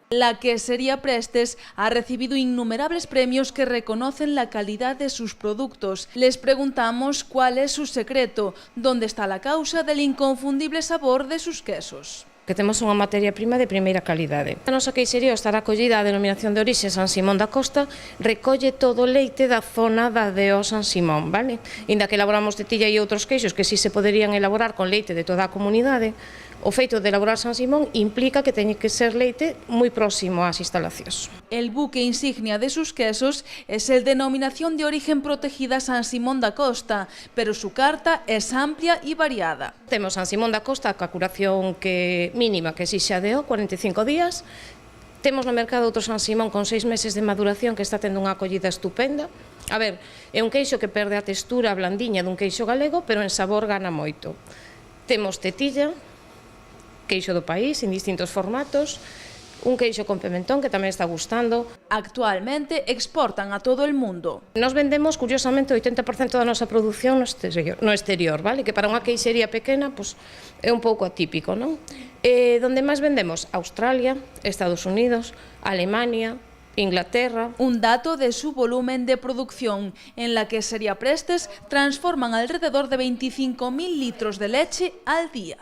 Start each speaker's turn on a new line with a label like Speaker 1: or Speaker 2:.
Speaker 1: La quesería Prestes ha recibido innumerables premios que reconocen la calidad de sus productos. Les preguntamos cuál es su secreto, dónde está la causa del inconfundible sabor de sus quesos.
Speaker 2: Que temos unha materia prima de primeira calidade. A nosa queixería, ao estar acollida a denominación de orixe San Simón da Costa, recolle todo o leite da zona da DO San Simón, vale? Inda que elaboramos tetilla e outros queixos que si se poderían elaborar con leite de toda a comunidade, o feito de elaborar San Simón implica que teñe que ser leite moi próximo ás instalacións.
Speaker 1: El buque insignia de sus quesos es el Denominación de Origen Protegida San Simón da Costa, pero su carta es amplia y variada.
Speaker 2: Temos San Simón da Costa, ca curación mínima que exixe a DO, 45 días. Temos no mercado outro San Simón con 6 meses de maduración que está tendo unha acollida estupenda. A ver, é un queixo que perde a textura blandiña dun queixo galego, pero en sabor gana moito. Temos tetilla, queixo do país, en distintos formatos, un queixo con pimentón que tamén está gustando.
Speaker 1: Actualmente exportan a todo el mundo.
Speaker 2: Nos vendemos, curiosamente, o 80% da nosa produción no exterior, vale? Que para unha queixería pequena pues, é un pouco atípico, non? Donde máis vendemos? Australia, Estados Unidos, Alemania, Inglaterra.
Speaker 1: Un dato de su volumen de producción. En la quesería Prestes transforman alrededor de 25.000 litros de leche al día.